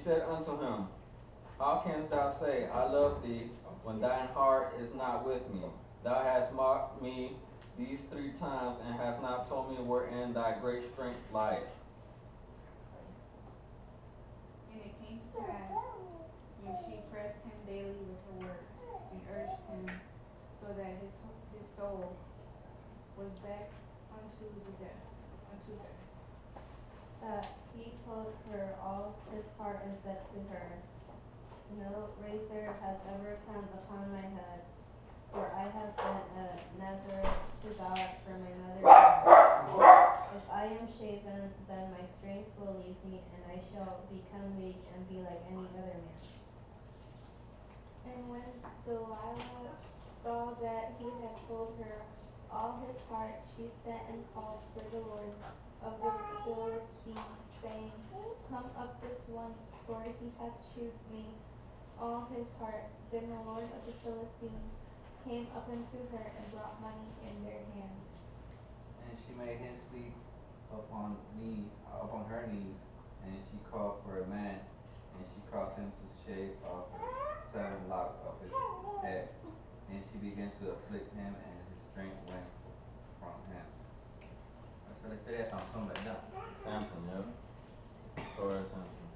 said unto him, how canst thou say, I love thee, when thine heart is not with me? Thou hast mocked me these 3 times, and hast not told me wherein thy great strength lieth. And it came to pass, when she pressed him daily with her words, and urged him, so that his soul was vexed unto death. That he told her all his heart and said to her, no razor has ever come upon my head, for I have been a Nazarite to God from my mother's womb. If I am shaven, then my strength will leave me, and I shall become weak and be like any other man. And when Delilah saw that he had told her all his heart, she sent and called for the Lord of the Philistines, saying, come up this once, for he hath shewed me all his heart. Then the Lord of the Philistines came up unto her, and brought money in their hand. And she made him sleep upon her knees, and she called for a man, and she caused him to shave off 7 locks of his head. And she began to afflict him, and his strength went from him. Ça le fait ensemble là-dedans. Samson, yep. Story of Samson.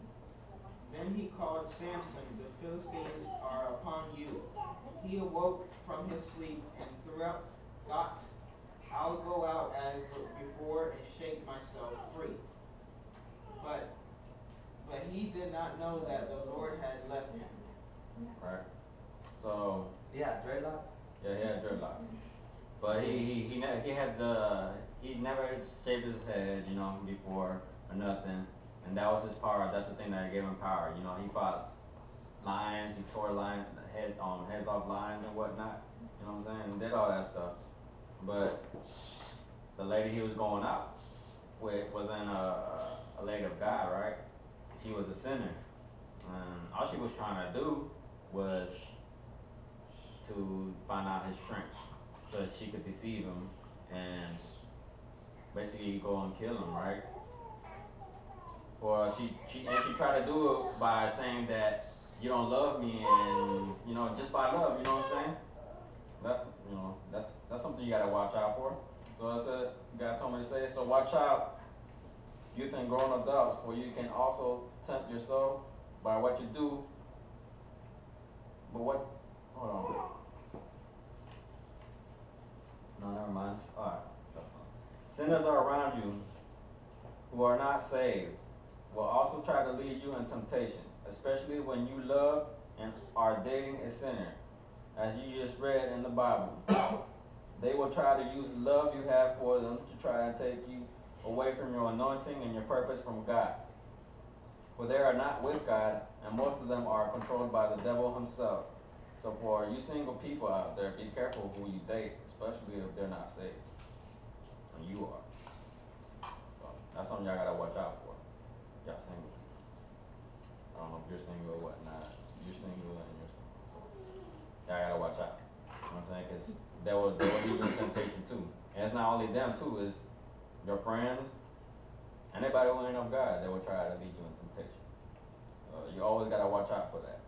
Then he called Samson, the Philistines are upon you. He awoke from his sleep and thought, I'll go out as before and shake myself free. But he did not know that the Lord had left him. Right. So Yeah, dreadlocks. yeah, he had dreadlocks. But he never shaved his head, before or nothing. And that was his power. That's the thing that gave him power. He fought lions, he tore heads off lions and whatnot. You know what I'm saying? And did all that stuff. But the lady he was going out with wasn't a lady of God, right? She was a sinner. And all she was trying to do was to find out his strength so that she could deceive him and basically go and kill him, right? Or she tried to do it by saying that you don't love me, and just by love, you know what I'm saying? That's something you gotta watch out for. So I said, God told me to say, so watch out, youth and grown adults, for you can also tempt your soul by what you do. But what? Hold on. No, never mind. Alright, that's not. Sinners are around you who are not saved will also try to lead you in temptation, especially when you love and are dating a sinner, as you just read in the Bible. They will try to use the love you have for them to try and take you away from your anointing and your purpose from God. For they are not with God, and most of them are controlled by the devil himself. So for you single people out there, be careful who you date, especially if they're not saved. And you are. So that's something y'all gotta watch out for. Y'all single people. I don't know if you're single or whatnot. You're single and you're single. So y'all gotta watch out. You know what I'm saying? Because they will lead you in temptation too. And it's not only them too, it's your friends, anybody who ain't of God, they will try to lead you in temptation. You always gotta watch out for that.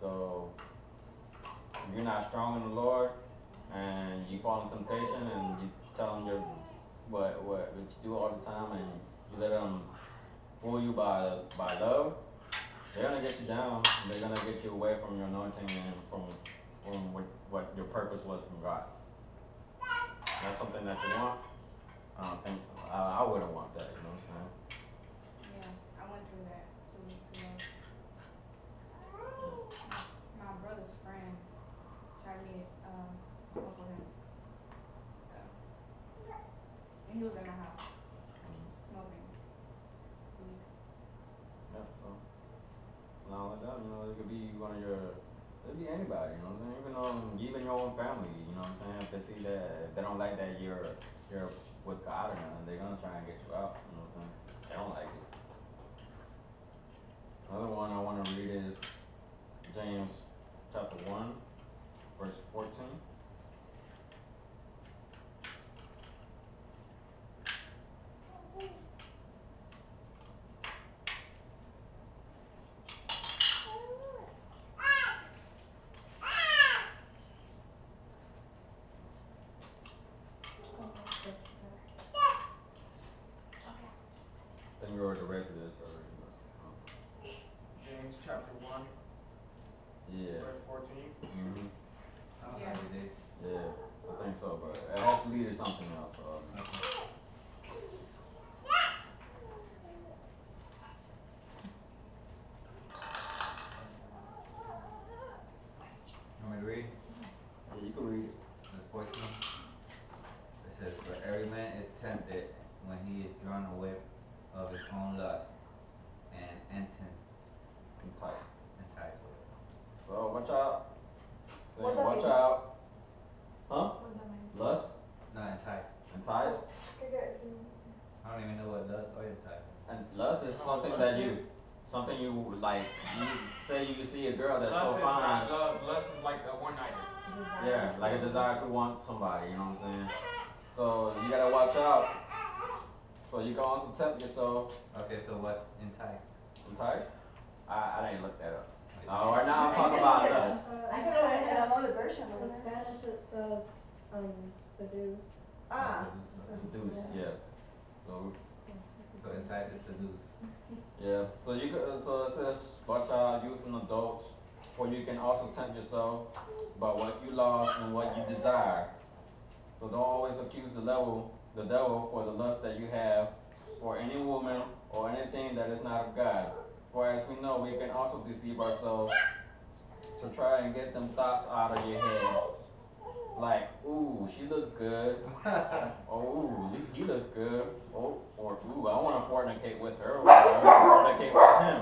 So if you're not strong in the Lord and you fall in temptation and you tell them what you do all the time, and you let them fool you by love, they're gonna get you down, and they're gonna get you away from your anointing and from what your purpose was from God. That's something that you want? I don't think so. I wouldn't want that, you know what I'm saying? Yeah, I went through that 2 weeks ago. My brother's friend tried me smoke with him. So, and he was in my house smoking weed. Yeah, so not only that, it could be it could be anybody, you know what I'm saying? Even your own family, you know what I'm saying? If they see that, if they don't like that you're with God or nothing, they're gonna try and get you out, you know what I'm saying? They don't like it. Another one I wanna read is James chapter 1, verse 14. lead to something else. You want me to read? Yeah, you can read it. Verse 14. It says, "For every man is tempted when he is drawn away of his own lust and Enticed. enticed with." So watch out. What Saying that watch mean? out. Huh? What does that mean? Lust? Not enticed. Enticed? ¿Qué quiere decir? I don't even know what lust or enticed. And lust is something that you like. You say you see a girl that's so fine. Lust is like a one-nighter. Yeah, like a desire to want somebody. You know what I'm saying? So you gotta watch out. So you can also tempt yourself. Okay, so what's enticed? Enticed? I didn't look that up. Right now I'm talking about lust. I can look at another version In over there. Spanish it says, seduce. Ah. Seduce, yeah. So So enticed is seduce. yeah. So you could, so it says watch out, youth and adults, for you can also tempt yourself by what you lost and what you desire. So don't always accuse the devil for the lust that you have for any woman or anything that is not of God. For as we know, we can also deceive ourselves to try and get them thoughts out of your head. Like, ooh, she looks good. Oh, ooh, he looks good. Oh, or ooh, I want to fornicate with her. Or I want to fornicate with him.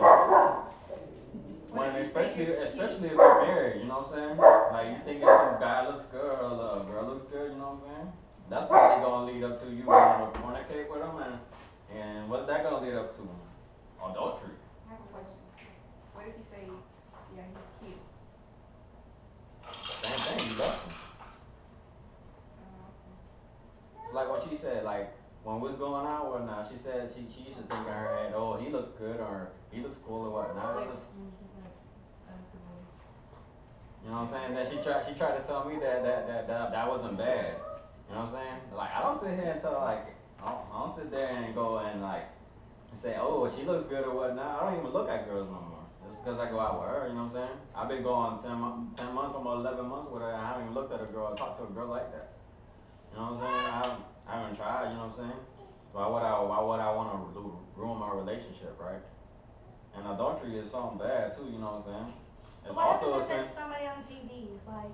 When especially if you're married, you know what I'm saying? Like you think if some guy looks good or a girl looks good, you know what I'm saying? That's probably gonna lead up to you wanting to fornicate with them, and what's that gonna lead up to? Adultery. I have a question. What if you say, yeah, he's cute? Same thing, you left him. Okay. It's like what she said, like when we was going out or whatnot, she said she used to think in her head, oh, he looks good or he looks cool or whatnot. You know what I'm saying? Then she tried to tell me that wasn't bad. You know what I'm saying? Like I don't sit here and tell like I don't sit there and go and like and say, oh, she looks good or whatnot. I don't even look at girls no more. Just because I go out with her, you know what I'm saying? I've been going 10 months, almost 11 months with her, and I haven't even looked at a girl or talked to a girl like that. You know what I'm saying? I haven't tried, you know what I'm saying? Why would I want to ruin my relationship, right? And adultery is something bad too, you know what I'm saying? It's What also a happens if sin. it's somebody on TV, like,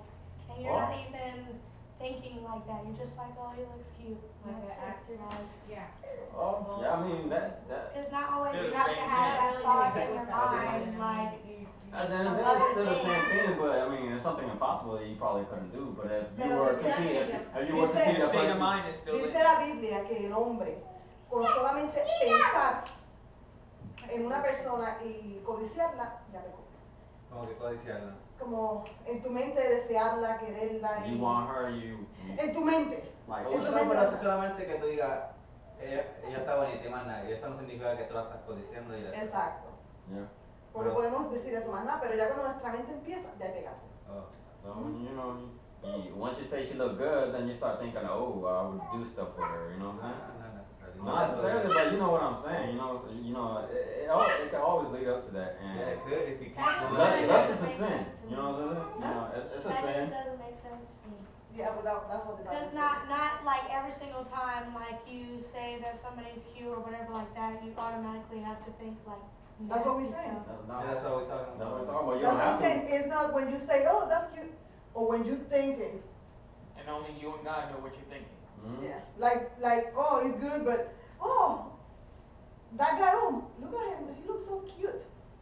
and you're Well, not even thinking like that? You're just like, oh, he looks cute. Like And an that's actor? it. Like, Yeah. oh, yeah, I mean that. it's not always They're you the have to same have thing. that thought in your mind, like, And then of it's other still the same things. thing, but I mean it's something impossible that you probably couldn't do. But if you Pero were to dice see la if Biblia- you were to see the State of person, mind is still Dice there. la Biblia que el hombre, con solamente pensar en una persona y codiciarla, ya pecó. Como que codiciarla. Como en tu mente desearla, quererla you y want her, you en tu mente. like. En tu No, mente pero anda. es solamente que tú digas, ella está bonita y más nada. Y eso no significa que tú la estás codiciando y la estás. Exacto. Yeah. Porque podemos decir eso más nada, pero ya cuando nuestra mente empieza, ya hay pecado. Oh. So when once you say she look good, then you start thinking, oh, I would do stuff with her. You know what I'm saying? Not necessarily. Not necessarily, but you know what I'm saying. It can always lead up to that. And Yeah, it could if you keep That doing just it. lust doesn't is a make sin. sense to You know what I'm saying? me. You know, it's a That sin. just doesn't make sense to me. Yeah, but that's what the Bible Because says. not like every single time like you say that somebody's cute or whatever like that, you automatically have to think like That's what we're nasty saying. stuff. No, Yeah, that's what we're talking that's what we're about. talking about. You That's don't what I'm have to. saying. It's not when you say, oh, that's cute, or when you think it. And only you and God know what you're thinking. Mm-hmm. Yeah. Like, oh, he's good, but, oh, that guy, oh, look at him, he looks so cute.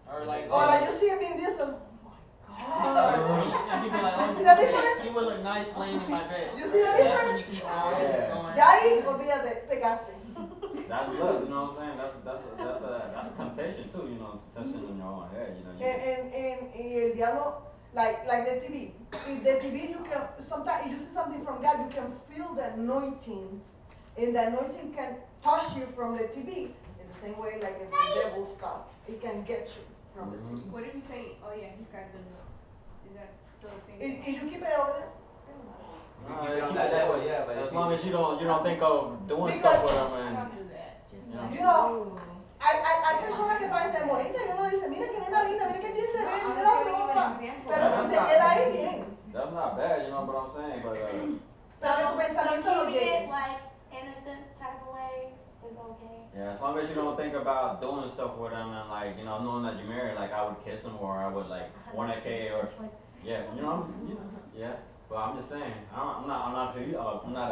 Or like, Or like you see him in this, oh my God. and you be like, oh, You see the difference? he would look nice laying in my bed. You see the And that's difference? when you keep going, Yeah. going. Ya ahí, olvídate, pegaste. That's lust, you know what I'm saying? That's a temptation too, you know, temptation in your own head, you know. Y el diablo, like the TV. In the TV, you can, sometimes if you see something from God, you can feel the anointing. And the anointing can touch you from the TV. In the same way, like if the devil stuff, it can get you from the TV. What if you say, oh yeah, he's got good looks? Is that still the same If thing? you keep it over there, You keep it on that level, yeah, but as if long you- as you don't think of doing Because- stuff with them and Don't do that. Just you know. you know, hay personas que parecen bonitas y uno dice, mira que nena linda, mira que bien se ve, mira la ropa. Pero si se queda ahí, bien. That's not bad, you know what I'm saying? But Pero que tu So pensamiento no keeping llegue. it like innocent type of way is okay. Yeah, as long as you don't think about doing stuff with them and like, you know, knowing that you're married, like I would kiss them or I would like want a K or yeah, you know, yeah. But I'm just saying, I'm not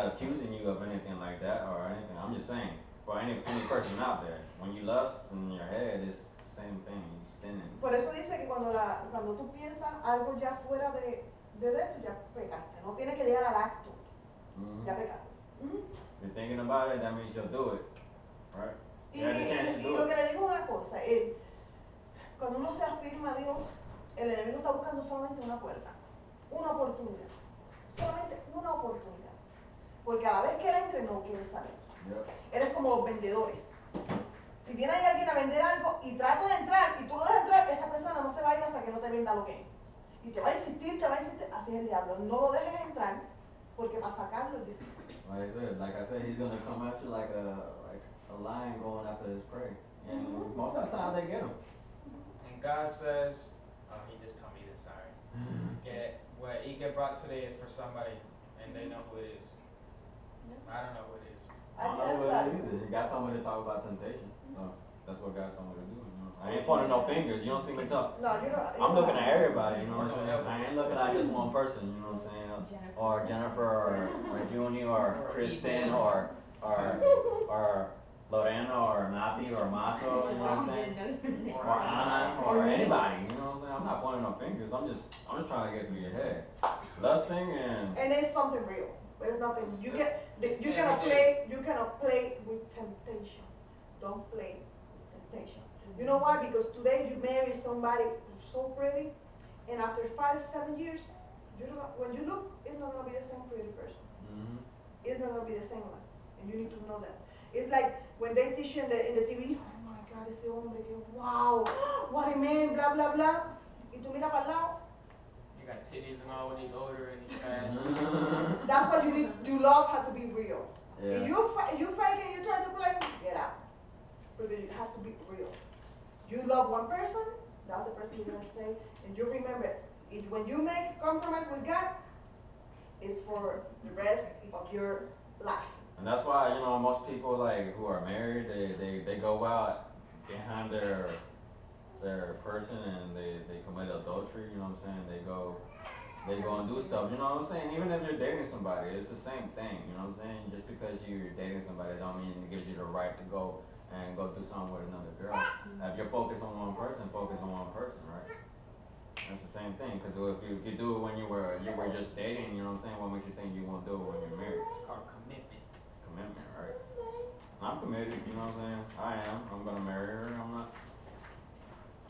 accusing you of anything like that or anything. I'm just saying, for any person out there, when you lust in your head, it's the same thing. You sinning. Por eso dice que cuando tú piensas algo ya fuera de esto, ya pecaste. No tienes que llegar al acto. Ya pecaste. If you're thinking about it, that means you'll do it, right? Y, You have the chance to y do lo it. que le digo es una cosa, cuando uno se afirma a Dios, el enemigo está buscando solamente una puerta, una oportunidad, solamente una oportunidad. Porque a la vez que él entre, no quiere salir. Yep. Eres como los vendedores. Si viene ahí alguien a vender algo y trata de entrar y tú lo dejas entrar, esa persona no se va a ir hasta que no te venda lo que es. Y te va a insistir, así es el diablo. No lo dejes entrar porque para sacarlo es difícil. Like I said, he's gonna come at you like a lion going after his prey, and most of the time they get him. And God says, oh, he just told me this, sorry. Que what Ique brought today is for somebody, and they know who it is. I don't know who it is. I don't know what it is. God told me to talk about temptation, so that's what God told me to do. You know, I ain't pointing no fingers. You don't see me talk. No, you're not. I'm looking at everybody. You know what I'm saying? I ain't looking at just one person. You know what I'm saying? Or Jennifer, or Junior, or Kristen, or Lorena, or Nati, or Mato. You know what I'm saying? Or Anna, or anybody. You know what I'm saying? I'm not pointing no fingers. I'm just trying to get through your head. Lusting and it's something real. There's nothing. You cannot play with temptation. Don't play with temptation. You know why? Because today you marry somebody who's so pretty, and after 5, 7 years, when you look, it's not gonna be the same pretty person. It's not gonna be the same one, and you need to know that. It's like when they teach you in the TV. Oh my God, ese hombre, wow, what a man, blah blah blah. Y tú miras para el lado. You got titties and all when he's older and he's fat. That's what you need. Your love has to be real. Yeah. If you fake it, you try to play, get out. But it has to be real. You love one person, that's the person you're gonna say, and you remember, when you make compromise with God, it's for the rest of your life. And that's why, you know, most people like who are married, they go out behind their person and they commit adultery, you know what I'm saying? They go and do stuff, you know what I'm saying? Even if you're dating somebody, it's the same thing, you know what I'm saying? Just because you're dating somebody don't mean it gives you the right to go do something with another girl. If you're focused on one person, focus on one person, right? That's the same thing, because if you do it when you were just dating, you know what I'm saying? What makes you think you won't do it when you're married? It's called commitment. Commitment, right? I'm committed, you know what I'm saying? I am. I'm gonna marry her. I'm not.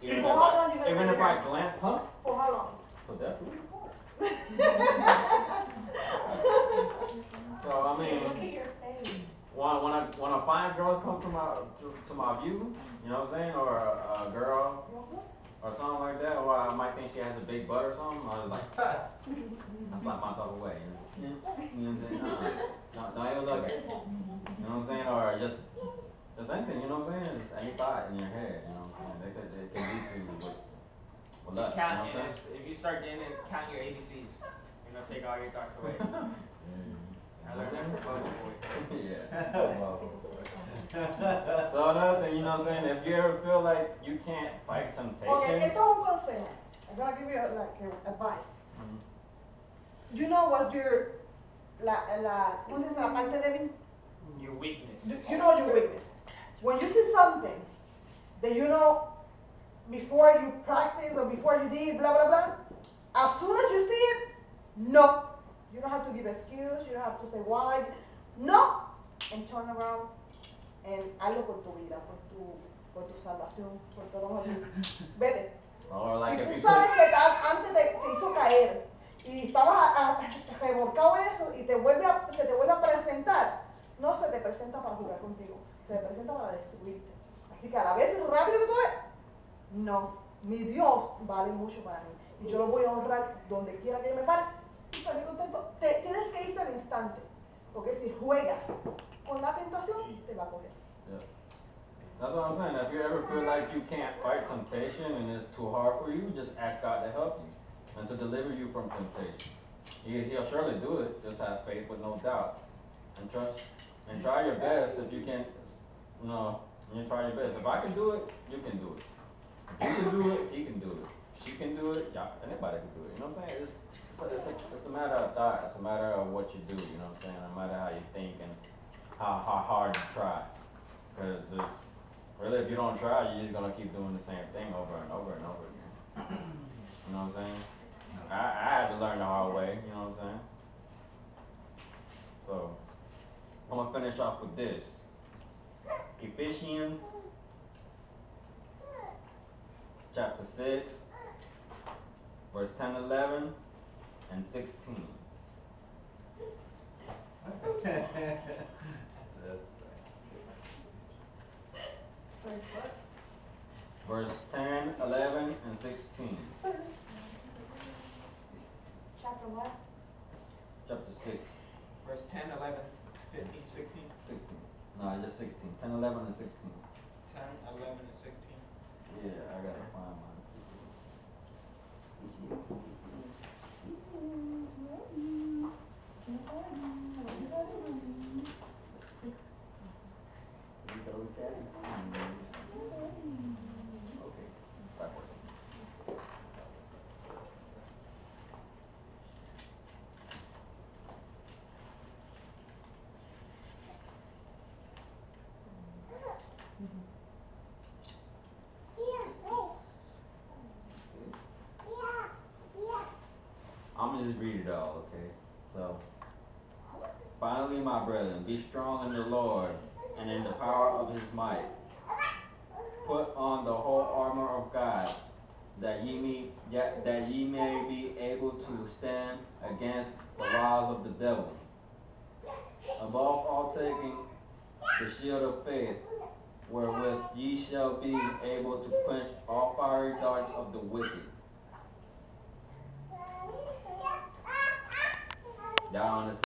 Even For how long you gonna even marry if I her? glance, huh? For how long? So definitely. So I mean, Look at your face. when a fine girl comes to my view, you know what I'm saying, or a girl or something like that, or I might think she has a big butt or something, I was like, I slap myself away. You know what I'm saying? Don't even look at it. You know what I'm saying? Or just anything, you know what I'm saying? Just any thought in your head, you know what I'm saying? It can lead to with lust, you know what I'm saying? If you start dating, count your ABCs. You're gonna take all your thoughts away. I learned that from Bubble Boy. Yeah. So another thing, you know what I'm saying? If you ever feel like you can't fight temptation. Okay, esto es un consejo. I'm gonna give you advice. You know what's your ¿cómo se dice la parte débil? Your weakness. You know your weakness. When you see something that you know before you practice or before you did blah blah blah, as soon as you see it, no. You don't have to give excuse, you don't have to say why. No, and turn around and hazlo por tu vida, por tu salvación, por todo lo que vete. Or like Si if tú you sabes que antes te hizo caer y estabas revolcado en eso y se te vuelve a presentar, no se te presenta para jugar contigo, se te presenta para destruirte. Así que a la vez rápido que tú ves, no, mi Dios vale mucho para mí y yo lo voy a honrar donde quiera que yo me pare y estaré contento. Tienes que irte al instante, porque si juegas con la tentación, te va a coger. Yeah. That's what I'm saying. If you ever feel like you can't fight temptation and it's too hard for you, just ask God to help you and to deliver you from temptation. He'll surely do it. Just have faith with no doubt. And trust, and try your best if you can, you try your best. If I can do it, you can do it. If you can do it, he can do it. She can do it, anybody can do it. You know what I'm saying? It's a matter of thought. It's a matter of what you do. You know what I'm saying? No matter how you think and how hard you try. Because really, if you don't try, you're just gonna keep doing the same thing over and over and over again. You know what I'm saying? I had to learn the hard way. You know what I'm saying? So I'm gonna finish off with this. Ephesians chapter 6, verse 10, 11, and 16. Verse 10, 11, and 16. Chapter what? Chapter 6. Verse 10, 11, 15, 16. 16. No, just 16. 10, 11, and 16. 10, 11, and 16. Yeah, I gotta find mine. Okay, stop working. I'm gonna just read it all, okay? So, finally, my brethren, be strong in the Lord and in the power of his might. Put on the whole armor of God, that ye may be able to stand against the wiles of the devil. Above all, taking the shield of faith, wherewith ye shall be able to quench all fiery darts of the wicked. Y'all understand?